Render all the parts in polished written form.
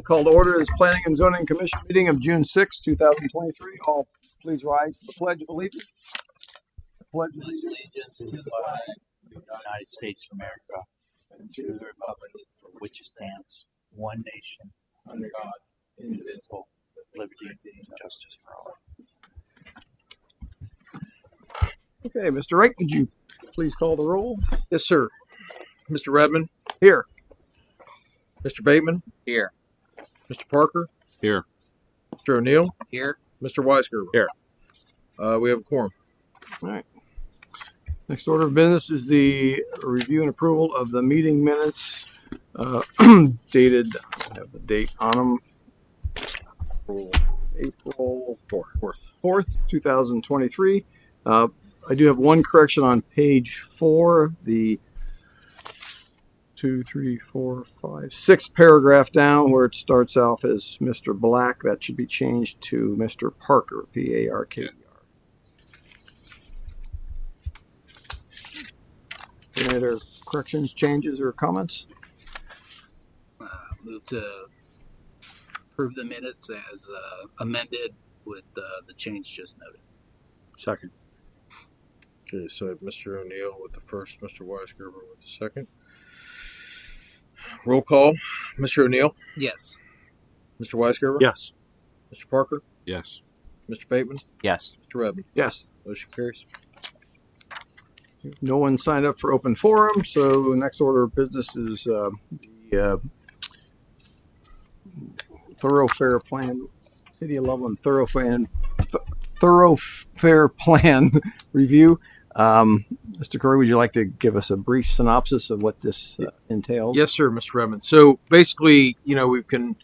Call to order this Planning and Zoning Commission meeting of June 6, 2023. All please rise to the Pledge of Allegiance. Pledge of Allegiance to the flag of the United States of America and to the republic for which it stands, one nation, under God, indivisible, with liberty and justice for all. Okay, Mr. Wright, would you please call the roll? Yes, sir. Mr. Redmond? Here. Mr. Bateman? Here. Mr. Parker? Here. Mr. O'Neill? Here. Mr. Weisgerber? Here. We have a quorum. All right. Next order of business is the review and approval of the meeting minutes dated, I have the date on them, April 4th, 2023. I do have one correction on page 4, the 6th paragraph down where it starts off as Mr. Black. That should be changed to Mr. Parker, P-A-R-K-E-R. Any other corrections, changes, or comments? Move to approve the minutes as amended with the change just noted. Second. Okay, so I have Mr. O'Neill with the first, Mr. Weisgerber with the second. Roll call. Mr. O'Neill? Yes. Mr. Weisgerber? Yes. Mr. Parker? Yes. Mr. Bateman? Yes. Mr. Redmond? Yes. Motion carries. No one signed up for open forum, so the next order of business is the thoroughfare plan, City of Loveland thoroughfare plan review. Mr. Curry, would you like to give us a brief synopsis of what this entails? Yes, sir, Mr. Redmond. So basically, the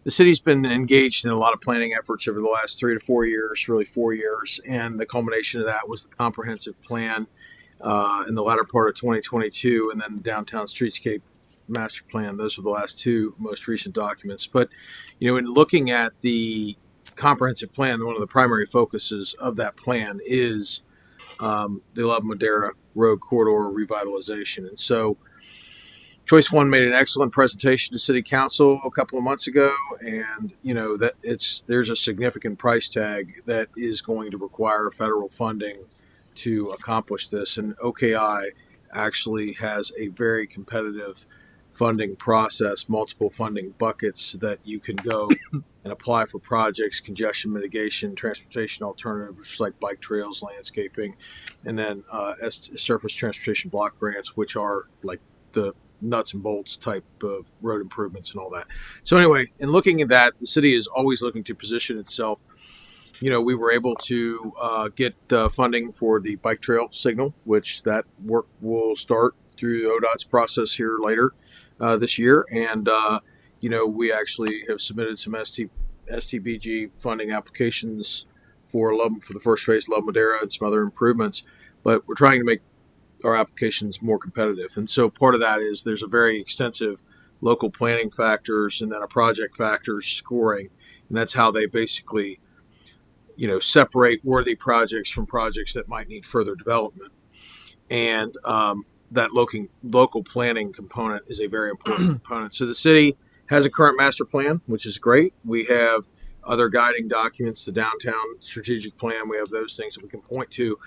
city's been engaged in a lot of planning efforts over the last 3 to 4 years, really 4 years, and the culmination of that was the comprehensive plan in the latter part of 2022, and then the downtown streetscape master plan. Those are the last two most recent documents. But, in looking at the comprehensive plan, one of the primary focuses of that plan is the Love Madera Road Corridor revitalization. And so Choice One made an excellent presentation to City Council a couple of months ago, and there's a significant price tag that is going to require federal funding to accomplish this. And OKI actually has a very competitive funding process, multiple funding buckets that you can go and apply for projects, congestion mitigation, transportation alternatives like bike trails, landscaping, and then surface transportation block grants, which are like the nuts and bolts type of road improvements and all that. So anyway, in looking at that, the city is always looking to position itself. We were able to get funding for the bike trail signal, which that work will start through ODOT's process here later this year. And, we actually have submitted some STBG funding applications for the first phase of Love Madera and some other improvements. But we're trying to make our applications more competitive. And so part of that is there's a very extensive local planning factors and then a project factors scoring. And that's how they basically separate worthy projects from projects that might need further development. And that local planning component is a very important component. So the city has a current master plan, which is great. We have other guiding documents, the downtown strategic plan. We have those things that we can point to.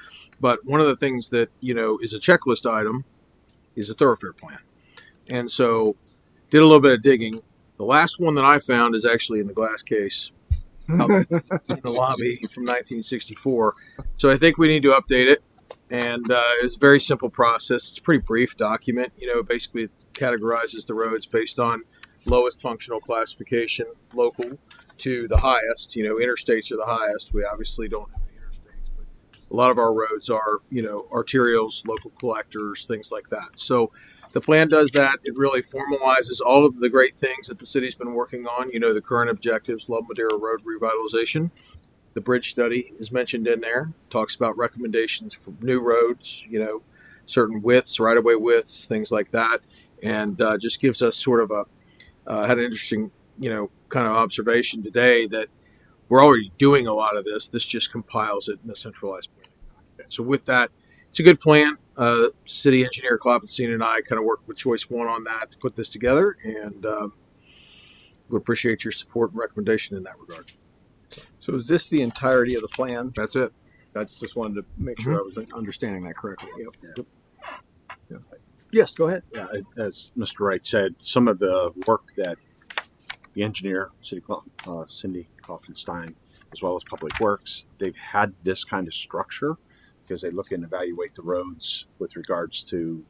But one of the things that, is a checklist item is a thoroughfare plan. And so did a little bit of digging. The last one that I found is actually in the glass case out in the lobby from 1964. So I think we need to update it. And it's a very simple process. It's a pretty brief document. Basically it categorizes the roads based on lowest functional classification, local to the highest. Interstates are the highest. We obviously don't have any interstates, but a lot of our roads are, arterials, local collectors, things like that. So the plan does that. It really formalizes all of the great things that the city's been working on. The current objectives, Love Madera Road revitalization. The bridge study is mentioned in there. Talks about recommendations for new roads, certain widths, right-of-way widths, things like that. And just gives us sort of had an interesting, kind of observation today that we're already doing a lot of this. This just compiles it in a centralized plan. So with that, it's a good plan. City engineer Kloppenstein and I kind of worked with Choice One on that to put this together. And would appreciate your support and recommendation in that regard. So is this the entirety of the plan? That's it. That's just wanted to make sure I was understanding that correctly. Yep. Yep. Yes, go ahead. Yeah, as Mr. Wright said, some of the work that the engineer, Cindy Kaufenstein, as well as Public Works, they've had this kind of structure because they look and evaluate the roads with regards to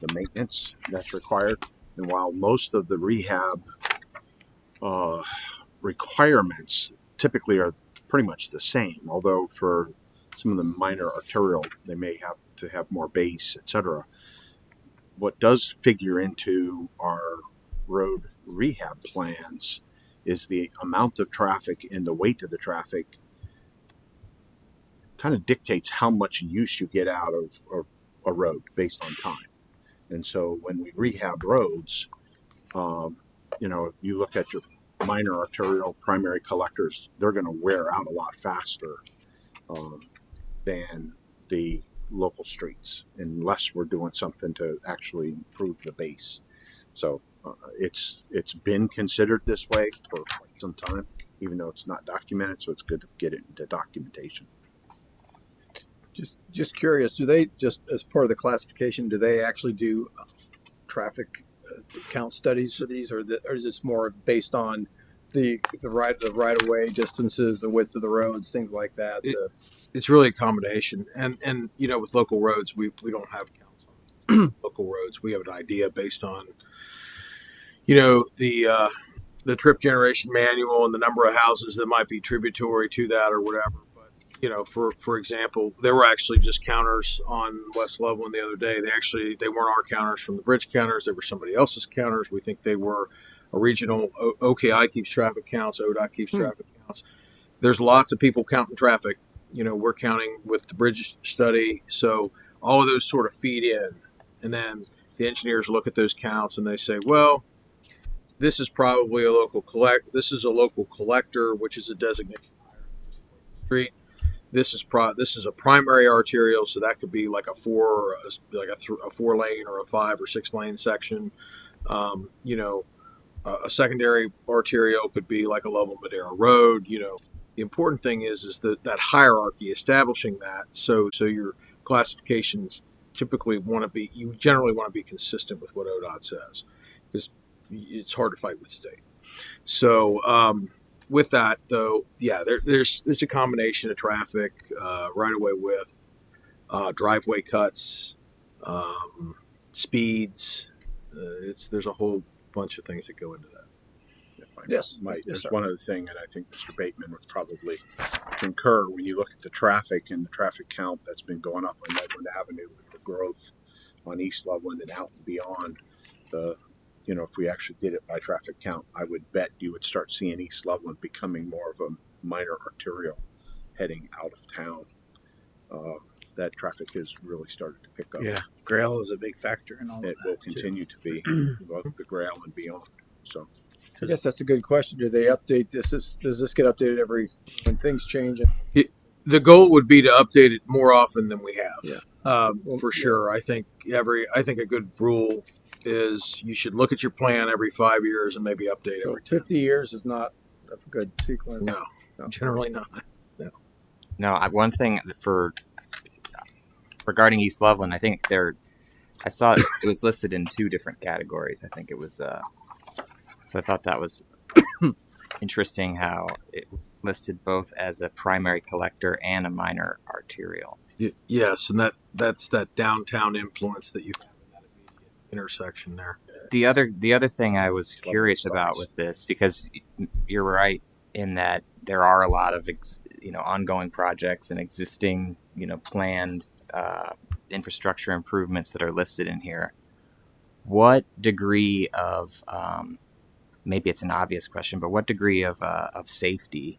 the maintenance that's required. And while most of the rehab requirements typically are pretty much the same, although for some of the minor arterial, they may have to have more base, etc. What does figure into our road rehab plans is the amount of traffic and the weight of the traffic kind of dictates how much use you get out of a road based on time. And so when we rehab roads, if you look at your minor arterial primary collectors, they're going to wear out a lot faster than the local streets, unless we're doing something to actually improve the base. So it's been considered this way for quite some time, even though it's not documented. So it's good to get it into documentation. Just curious, do they, just as part of the classification, do they actually do traffic count studies for these, or is this more based on the right of way distances, the width of the roads, things like that? It's really a combination, and with local roads, we don't have counts on local roads. We have an idea based on the trip generation manual and the number of houses that might be tributary to that or whatever. But for example, there were actually just counters on West Loveland the other day. They weren't our counters from the bridge counters. They were somebody else's counters. We think they were a regional. OKI keeps traffic counts. ODOT keeps traffic counts. There's lots of people counting traffic. We're counting with the bridge study. So all of those sort of feed in. And then the engineers look at those counts and they say, well, this is probably a local This is a local collector, which is a designation street. This is a primary arterial, so that could be like a 4 lane or a 5 or 6 lane section. A secondary arterial could be like a Lovell Madera Road. The important thing is that hierarchy, establishing that. So your classifications you generally want to be consistent with what ODOT says, because it's hard to fight with state. So with that though, yeah, there's a combination of traffic, right away width, driveway cuts, speeds. There's a whole bunch of things that go into that. Yes. There's one other thing, and I think Mr. Bateman would probably concur when you look at the traffic and the traffic count that's been going up on Loveland Avenue with the growth on East Loveland and out and beyond. If we actually did it by traffic count, I would bet you would start seeing East Loveland becoming more of a minor arterial heading out of town. That traffic has really started to pick up. Yeah, Grail is a big factor in all It of that. will continue to be both the Grail and beyond. So. I guess that's a good question. Do they update this? Does this get updated when things change? The goal would be to update it more often than we have. Yeah. For sure. I think a good rule is you should look at your plan every 5 years and maybe update So every 10. 50 years is not a good sequence. No, generally not. No, one thing regarding East Loveland, I think I saw it was listed in 2 different categories. I think it was, so I thought that was interesting how it listed both as a primary collector and a minor arterial. Yes, and that's that downtown influence that you have in that immediate intersection there. The other thing I was curious about with this, because you're right in that there are a lot of ongoing projects and existing planned infrastructure improvements that are listed in here. What degree of maybe it's an obvious question, but what degree of safety,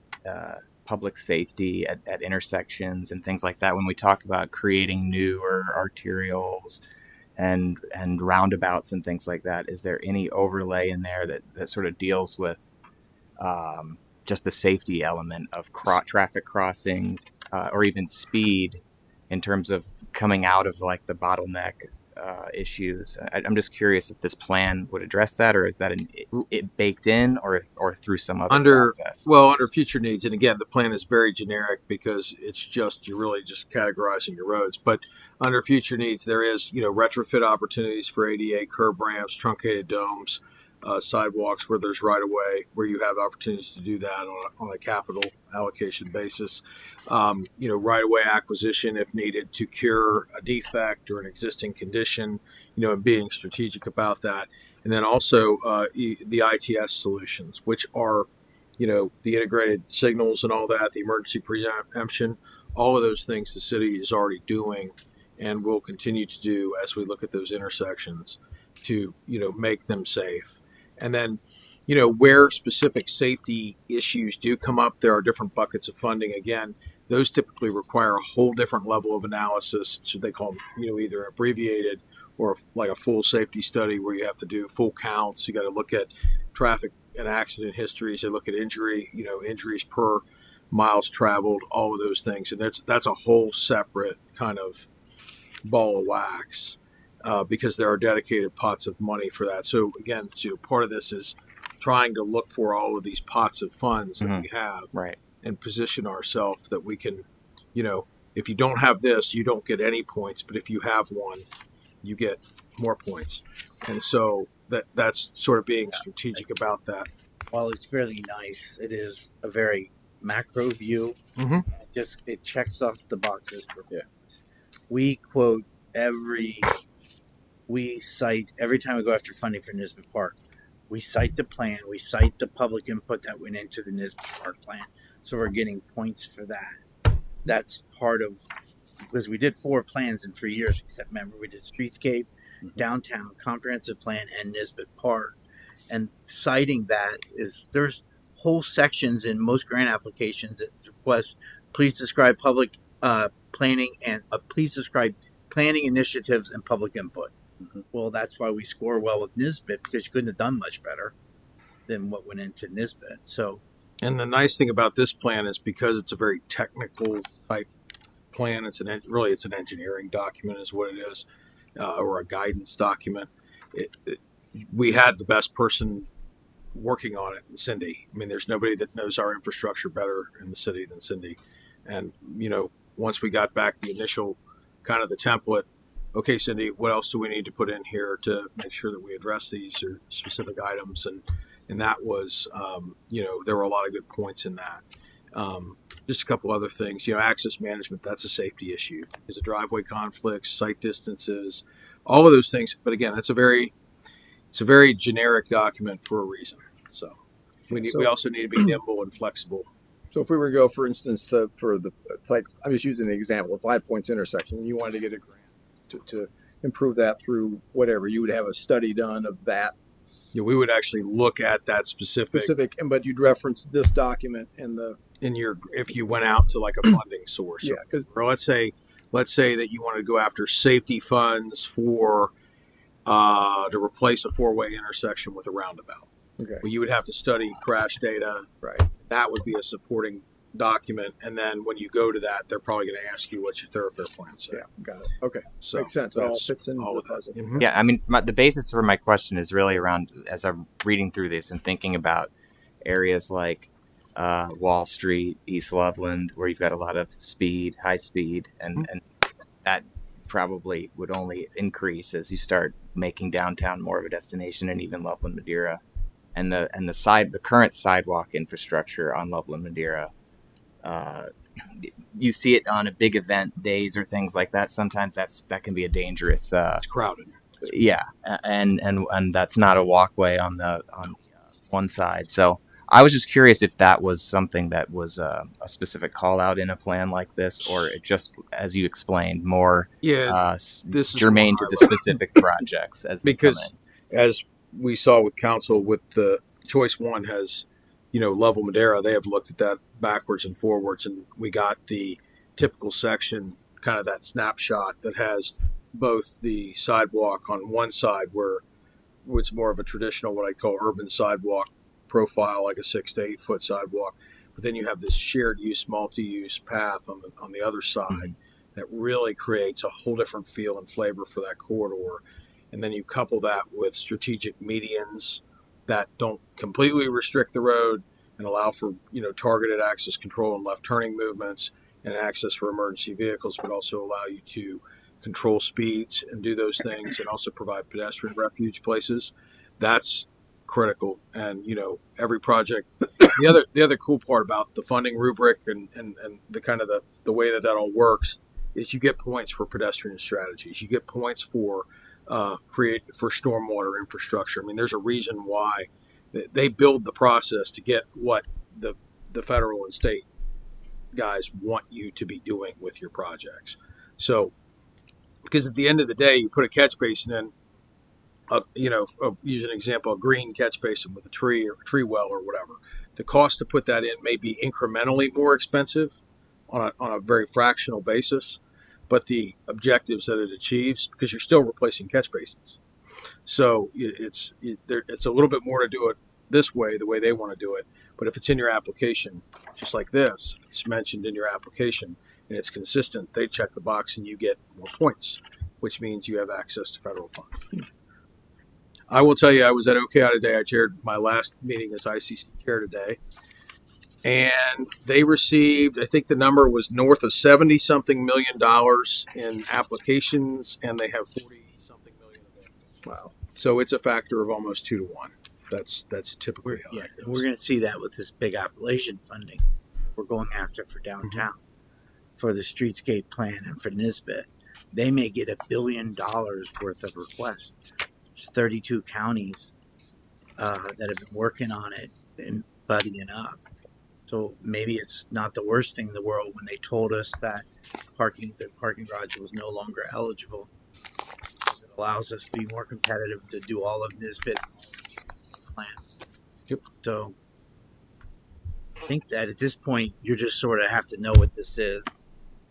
public safety at intersections and things like that, when we talk about creating newer arterials and roundabouts and things like that, is there any overlay in there that sort of deals with just the safety element of traffic crossing or even speed in terms of coming out of like the bottleneck issues. I'm just curious if this plan would address that, or is that it baked in, or through some other process? Under future needs. And again, the plan is very generic because it's just, you're really just categorizing your roads. But under future needs, there is, retrofit opportunities for ADA, curb ramps, truncated domes, sidewalks where there's right of way, where you have opportunities to do that on a capital allocation basis. Right of way acquisition if needed to cure a defect or an existing condition, and being strategic about that. And then also the ITS solutions, which are, the integrated signals and all that, the emergency preemption, all of those things the city is already doing and will continue to do as we look at those intersections to, make them safe. And then, where specific safety issues do come up, there are different buckets of funding. Again, those typically require a whole different level of analysis. So they call them, either abbreviated or like a full safety study where you have to do full counts. You got to look at traffic and accident histories. They look at injuries per miles traveled, all of those things. And that's a whole separate kind of ball of wax. Because there are dedicated pots of money for that. So again, part of this is trying to look for all of these pots of funds that we have, right, and position ourselves that we can, if you don't have this, you don't get any points, but if you have one, you get more points. And so that's sort of being strategic about that. While it's fairly nice, it is a very macro view. It checks off the boxes for we quote we cite every time we go after funding for Nisbet Park. We cite the plan. We cite the public input that went into the Nisbet Park plan. So we're getting points for that. That's part of, because we did 4 plans in 3 years. Except remember, we did streetscape, downtown, comprehensive plan, and Nisbet Park. And citing that there's whole sections in most grant applications that request, please describe public planning and please describe planning initiatives and public input. Well, that's why we score well with Nisbet, because you couldn't have done much better than what went into Nisbet. So, and the nice thing about this plan is because it's a very technical type plan. It's an engineering document, is what it is, or a guidance document. We had the best person working on it, Cindy. I mean, there's nobody that knows our infrastructure better in the city than Cindy. And once we got back the initial kind of the template. Okay, Cindy, what else do we need to put in here to make sure that we address these or specific items? And that was, there were a lot of good points in that. Just a couple other things, access management, that's a safety issue. Is it driveway conflicts, site distances, all of those things. But again, it's a very generic document for a reason. So we also need to be nimble and flexible. So if we were to go, for instance, for I'm just using the example of 5 Points intersection, and you wanted to get a grant to improve that through whatever, you would have a study done of that. Yeah, we would actually look at that specific, but you'd reference this document if you went out to like a funding source. Yeah, or let's say that you want to go after safety funds for to replace a 4-way intersection with a roundabout. Okay. Well, you would have to study crash data. Right. That would be a supporting document, and then when you go to that, they're probably going to ask you what your thoroughfare plan is. Yeah, got it. Okay, so makes sense. It all fits in the puzzle. Yeah, I mean, the basis for my question is really around, as I'm reading through this and thinking about areas like Wall Street, East Loveland, where you've got a lot of high speed, and that probably would only increase as you start making downtown more of a destination, and even Loveland Madeira, and the current sidewalk infrastructure on Loveland Madeira. You see it on a big event days or things like that. Sometimes that can be a dangerous. It's crowded. Yeah, and that's not a walkway on one side. So I was just curious if that was something that was a specific call out in a plan like this, or it just, as you explained, more this is germane to the specific projects because as we saw with council with the choice one has. Level Madeira, they have looked at that backwards and forwards, and we got the typical section, kind of that snapshot that has both the sidewalk on one side where it's more of a traditional, what I call urban sidewalk profile, like a 6 to 8 foot sidewalk. But then you have this shared use, multi-use path on the other side that really creates a whole different feel and flavor for that corridor. And then you couple that with strategic medians that don't completely restrict the road and allow for, targeted access control and left turning movements and access for emergency vehicles, but also allow you to control speeds and do those things, and also provide pedestrian refuge places. That's critical. And every project, the other cool part about the funding rubric and the kind of the way that all works is you get points for pedestrian strategies. You get points for for stormwater infrastructure. I mean, there's a reason why they build the process to get what the federal and state guys want you to be doing with your projects. So, because at the end of the day, you put a catch basin in, use an example, a green catch basin with a tree or a tree well or whatever. The cost to put that in may be incrementally more expensive on a very fractional basis, but the objectives that it achieves, because you're still replacing catch basins. So it's a little bit more to do it this way, the way they want to do it. But if it's in your application, just like this, if it's mentioned in your application and it's consistent, they check the box and you get more points, which means you have access to federal funds. I will tell you, I was at OKI today. I chaired my last meeting as ICC chair today. And they received, I think the number was north of $70-something million in applications, and they have 40-something million available. Wow. So it's a factor of almost 2 to 1. That's typically how that goes. We're going to see that with this big Appalachian funding we're going after for downtown, for the streetscape plan and for Nisbet. They may get $1 billion worth of requests. There's 32 counties that have been working on it and buddying up. So maybe it's not the worst thing in the world when they told us that the parking garage was no longer eligible. It allows us to be more competitive to do all of Nisbet plan. Yep. So I think that at this point, you just sort of have to know what this is.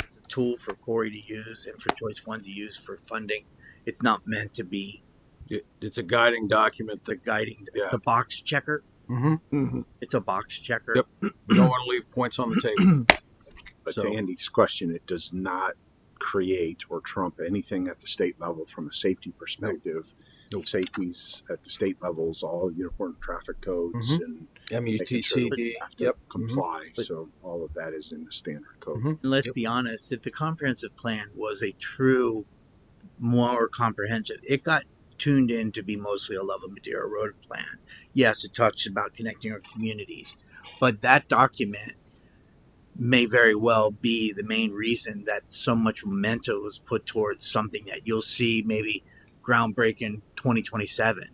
It's a tool for Corey to use and for Choice One to use for funding. It's not meant to be It's a guiding document. the box checker. Mm-hmm. It's a box checker. Yep. You don't want to leave points on the table. But So- to Andy's question, it does not create or trump anything at the state level from a safety perspective. Nope. Safeties at the state levels, all uniform traffic codes Mhm. and making sure that MUTCD. we have to Yep. comply. But- So all of that is in the standard code. Mhm. And let's be honest, if the comprehensive plan was a true, more comprehensive, it got tuned in to be mostly a Love of Madeira Road plan. Yes, it talks about connecting our communities, but that document may very well be the main reason that so much momentum was put towards something that you'll see maybe groundbreaking 2027.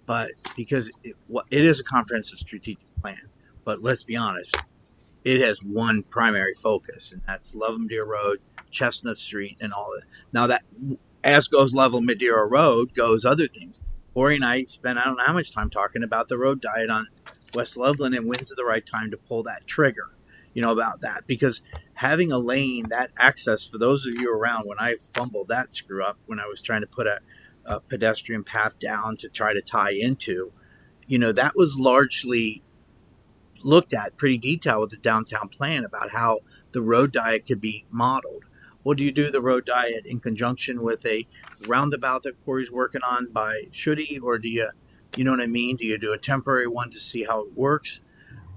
But because it is a comprehensive strategic plan, but let's be honest, it has one primary focus, and that's Love Madeira Road, Chestnut Street, and all that. Now that, as goes Love Madeira Road, goes other things. Corey and I spent I don't know how much time talking about the road diet on West Loveland and when's the right time to pull that trigger, about that. Because having a lane, that access, for those of you around, when I fumbled that screw up, when I was trying to put a pedestrian path down to try to tie into, that was largely looked at pretty detailed with the downtown plan about how the road diet could be modeled. Well, do you do the road diet in conjunction with a roundabout that Corey's working on by Shuddy, or do you know what I mean? Do you do a temporary one to see how it works?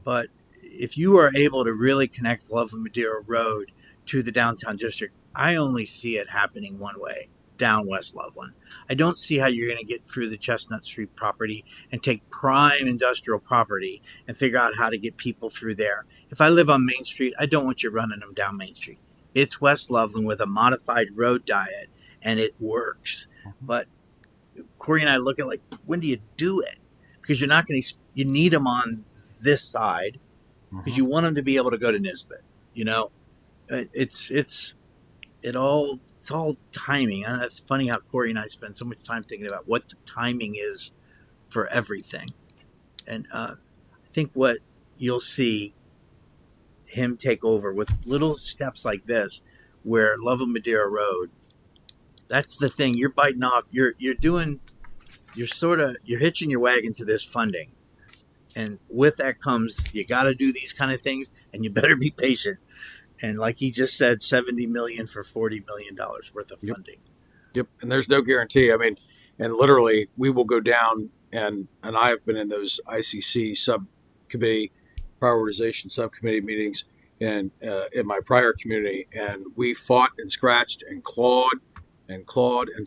But if you are able to really connect Love Madeira Road to the downtown district, I only see it happening one way, down West Loveland. I don't see how you're going to get through the Chestnut Street property and take prime industrial property and figure out how to get people through there. If I live on Main Street, I don't want you running them down Main Street. It's West Loveland with a modified road diet, and it works. But Corey and I look at, like, when do you do it? Because you're not going to, you need them on this side because you want them to be able to go to Nisbet. It's all timing. And it's funny how Corey and I spend so much time thinking about what the timing is for everything. And I think what you'll see him take over with little steps like this, where Love of Madeira Road, that's the thing. You're biting off. You're hitching your wagon to this funding. And with that comes, you got to do these kind of things, and you better be patient, And like he just said, 70 million for $40 million worth of Yep. funding. Yep, and there's no guarantee. I mean, and literally, we will go down, and I have been in those ICC subcommittee prioritization subcommittee meetings, and in my prior community, and we fought and scratched and clawed and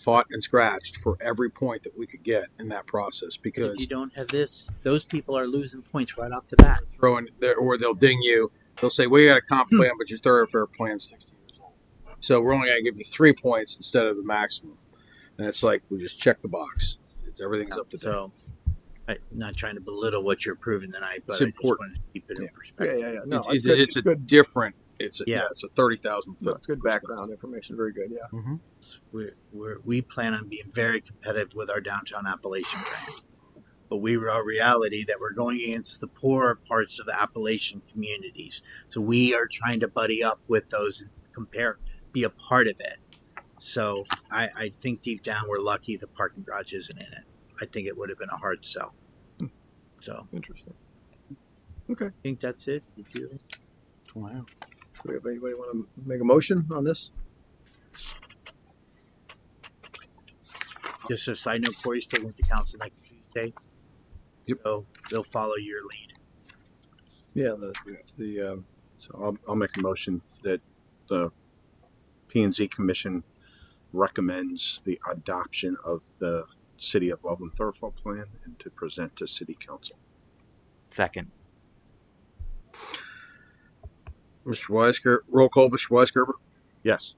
fought and scratched for every point that we could get in that process If because you don't have this, those people are losing points right off the bat. throwing there, or they'll ding you. They'll say, "Well, you got a comp plan, but your thoroughfare plan's 60 years old, so we're only going to give you 3 points instead of the maximum." And it's like we just check the box. Everything's up to date. So, I'm not trying to belittle what you're approving tonight, but It's I just important. wanted to keep it in Yeah, perspective. yeah. No, It's a good. different. It's a, Yeah. it's a 30,000 No, foot. it's good background information. Very good. Yeah. We plan on being very competitive with our downtown Appalachian grant. But we are reality that we're going against the poorer parts of the Appalachian communities. So we are trying to buddy up with those and compare, be a part of it. So I think deep down we're lucky the parking garage isn't in it. I think it would have been a hard sell. So Interesting. I think that's it. Wow. Do we have anybody want to make a motion on this? Just a side note, Corey's taking it to council next Tuesday. Yep. So they'll follow your lead. Yeah. The So I'll make a motion that the P&Z Commission recommends the adoption of the City of Loveland Thoroughfare Plan and to present to City Council. Second. Mr. Weisgerber, roll call. Mr. Weisgerber, Yes.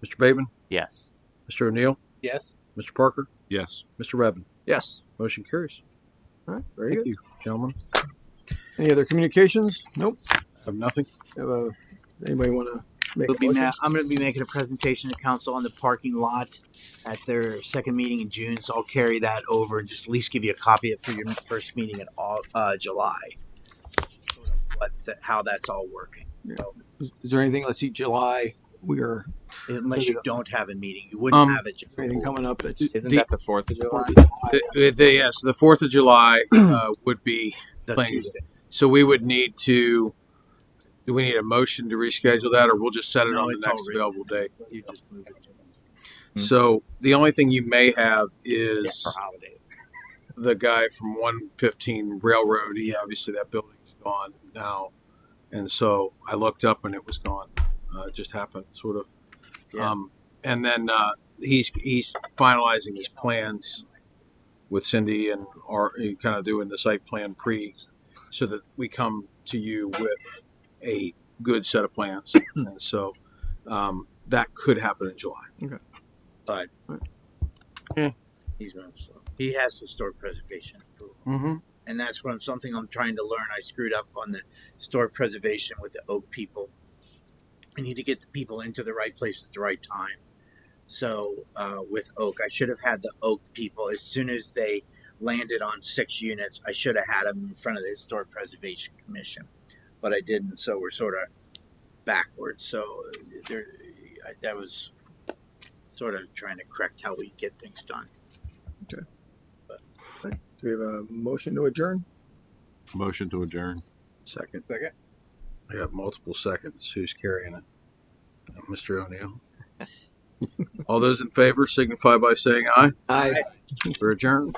Mr. Bateman, Yes. Mr. O'Neill, Yes. Mr. Parker, Yes. Mr. Redmond. yes. Motion carries. All right. Very Thank good. you, gentlemen. Any other communications? Nope. Have nothing. Anybody want to make We'll a be motion? I'm going to be making a presentation to council on the parking lot at their second meeting in June. So I'll carry that over and just at least give you a copy of it for your first meeting in July. Sort of how that's all working. Is there anything? Let's see. July. We are Unless you don't have a meeting, you wouldn't have it. anything coming up. That's Isn't that the 4th of July? Yes, the 4th of July would be The playing. Tuesday. So we would need to. Do we need a motion to reschedule that, or we'll just set it No, on the it's next already- available date? You just move it. So the only thing you may have Yeah, is for holidays. the guy from 115 Railroad. He obviously that building's gone now, and so I looked up and it was gone. It just happened, sort of. Yeah. And then he's finalizing his plans with Cindy and are kind of doing the site plan so that we come to you with a good set of plans, and so that could happen in July. He's going slow. He has historic preservation approval. Mm-hmm. And that's something I'm trying to learn. I screwed up on the historic preservation with the Oak people. I need to get the people into the right place at the right time. So with Oak, I should have had the Oak people as soon as they landed on 6 units. I should have had them in front of the Historic Preservation Commission, but I didn't. So we're sort of backwards. So that was sort of trying to correct how we get things done. Do we have a motion to adjourn? Motion to adjourn. Second. I got multiple seconds. Who's carrying it? Mr. O'Neill. All those in favor signify by saying aye. Aye. We're adjourned.